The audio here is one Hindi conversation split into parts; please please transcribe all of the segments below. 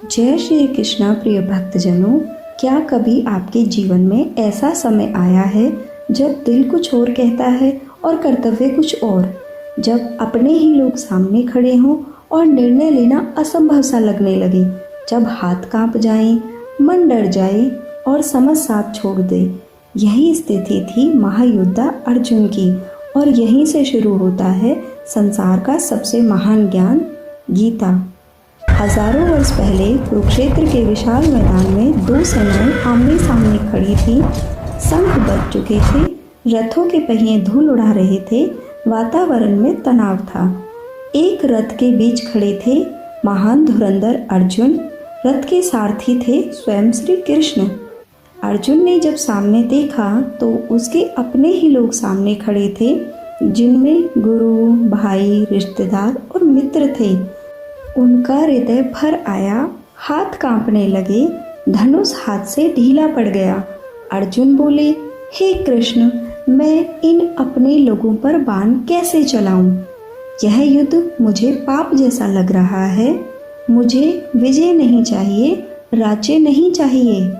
जय श्री कृष्णा। प्रिय भक्तजनों, क्या कभी आपके जीवन में ऐसा समय आया है जब दिल कुछ और कहता है और कर्तव्य कुछ और, जब अपने ही लोग सामने खड़े हों और निर्णय लेना असंभव सा लगने लगे, जब हाथ कांप जाएं, मन डर जाए और समझ साथ छोड़ दे। यही स्थिति थी महायोद्धा अर्जुन की और यहीं से शुरू होता है संसार का सबसे महान ज्ञान, गीता। हजारों वर्ष पहले कुरुक्षेत्र के विशाल मैदान में दो सेनाएं आमने सामने खड़ी थी। शंख बज चुके थे, रथों के पहिए धूल उड़ा रहे थे, वातावरण में तनाव था। एक रथ के बीच खड़े थे महान धुरंधर अर्जुन, रथ के सारथी थे स्वयं श्री कृष्ण। अर्जुन ने जब सामने देखा तो उसके अपने ही लोग सामने खड़े थे, जिनमें गुरु, भाई, रिश्तेदार और मित्र थे। उनका हृदय भर आया, हाथ कांपने लगे, धनुष हाथ से ढीला पड़ गया। अर्जुन बोले, हे कृष्ण, मैं इन अपने लोगों पर बाण कैसे चलाऊं? यह युद्ध मुझे पाप जैसा लग रहा है। मुझे विजय नहीं चाहिए, राज्य नहीं चाहिए।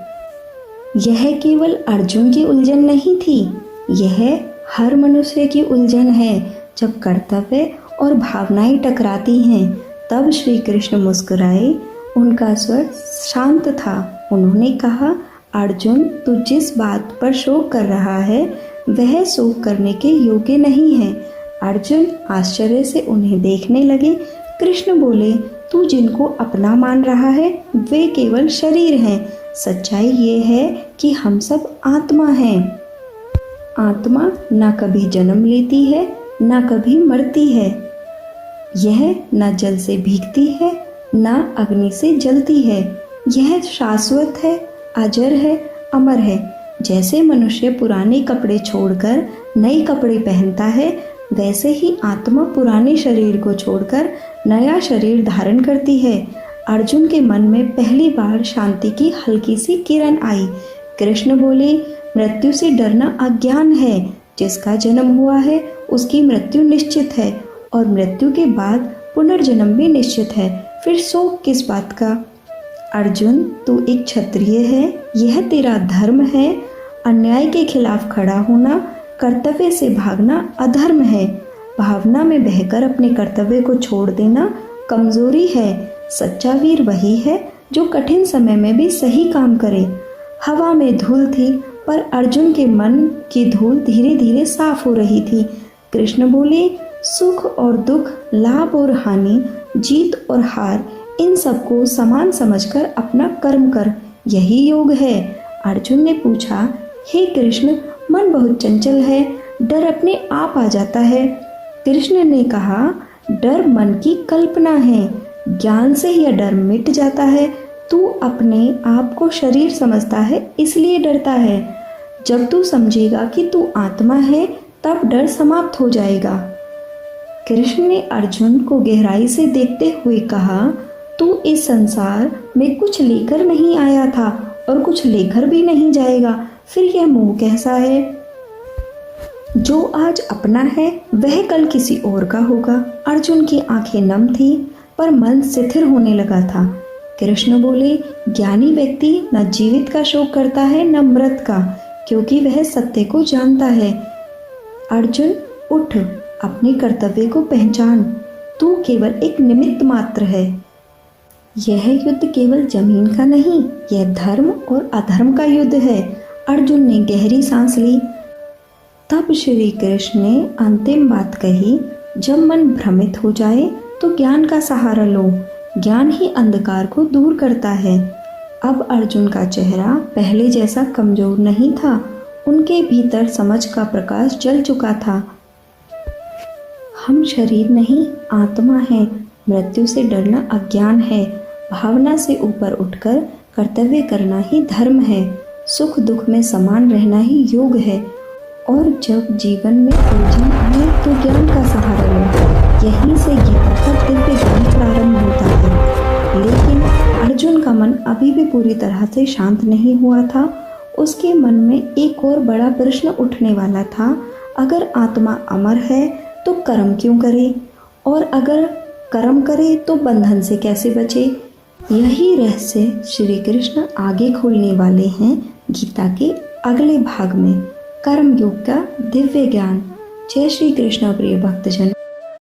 यह केवल अर्जुन की उलझन नहीं थी, यह हर मनुष्य की उलझन है। जब कर्तव्य और भावनाएं टकराती हैं, तब श्री कृष्ण मुस्कुराए। उनका स्वर शांत था। उन्होंने कहा, अर्जुन, तू जिस बात पर शोक कर रहा है वह शोक करने के योग्य नहीं है। अर्जुन आश्चर्य से उन्हें देखने लगे। कृष्ण बोले, तू जिनको अपना मान रहा है वे केवल शरीर हैं। सच्चाई ये है कि हम सब आत्मा हैं। आत्मा न कभी जन्म लेती है, न कभी मरती है। यह न जल से भीगती है, न अग्नि से जलती है। यह शाश्वत है, अजर है, अमर है। जैसे मनुष्य पुराने कपड़े छोड़कर नए कपड़े पहनता है, वैसे ही आत्मा पुराने शरीर को छोड़कर नया शरीर धारण करती है। अर्जुन के मन में पहली बार शांति की हल्की सी किरण आई। कृष्ण बोले, मृत्यु से डरना अज्ञान है। जिसका जन्म हुआ है उसकी मृत्यु निश्चित है और मृत्यु के बाद पुनर्जन्म भी निश्चित है। फिर शोक किस बात का? अर्जुन, तू एक क्षत्रिय है, यह तेरा धर्म है। अन्याय के खिलाफ खड़ा होना, कर्तव्य से भागना अधर्म है। भावना में बहकर अपने कर्तव्य को छोड़ देना कमजोरी है। सच्चा वीर वही है जो कठिन समय में भी सही काम करे। हवा में धूल थी, पर अर्जुन के मन की धूल धीरे धीरे साफ हो रही थी। कृष्ण बोले, सुख और दुख, लाभ और हानि, जीत और हार, इन सबको समान समझकर अपना कर्म कर, यही योग है। अर्जुन ने पूछा, हे कृष्ण, मन बहुत चंचल है, डर अपने आप आ जाता है। कृष्ण ने कहा, डर मन की कल्पना है, ज्ञान से यह डर मिट जाता है। तू अपने आप को शरीर समझता है इसलिए डरता है। जब तू समझेगा कि तू आत्मा है, तब डर समाप्त हो जाएगा। कृष्ण ने अर्जुन को गहराई से देखते हुए कहा, तू इस संसार में कुछ लेकर नहीं आया था और कुछ लेकर भी नहीं जाएगा। फिर यह मोह कैसा है? जो आज अपना है वह कल किसी और का होगा। अर्जुन की आंखें नम थी, पर मन शिथिल होने लगा था। कृष्ण बोले, ज्ञानी व्यक्ति न जीवित का शोक करता है न मृत का, क्योंकि वह सत्य को जानता है। अर्जुन, उठ, अपने कर्तव्य को पहचान। तू केवल एक निमित्त मात्र है। यह युद्ध केवल जमीन का नहीं, यह धर्म और अधर्म का युद्ध है। अर्जुन ने गहरी सांस ली। तब श्री कृष्ण ने अंतिम बात कही, जब मन भ्रमित हो जाए तो ज्ञान का सहारा लो। ज्ञान ही अंधकार को दूर करता है। अब अर्जुन का चेहरा पहले जैसा कमजोर नहीं था। उनके भीतर समझ का प्रकाश जल चुका था। हम शरीर नहीं, आत्मा हैं। मृत्यु से डरना अज्ञान है। भावना से ऊपर उठकर कर्तव्य करना ही धर्म है। सुख दुख में समान रहना ही योग है। और जब जीवन में उलझन आए तो ज्ञान का सहारा लो। यहीं से गीता का दिव्य ज्ञान प्रारंभ होता है। लेकिन अर्जुन का मन अभी भी पूरी तरह से शांत नहीं हुआ था। उसके मन में एक और बड़ा प्रश्न उठने वाला था। अगर आत्मा अमर है तो कर्म क्यों करे? और अगर कर्म करे तो बंधन से कैसे बचे? यही रहस्य श्री कृष्ण आगे खोलने वाले हैं गीता के अगले भाग में, कर्म योग का दिव्य ज्ञान। जय श्री कृष्ण प्रिय भक्तजन।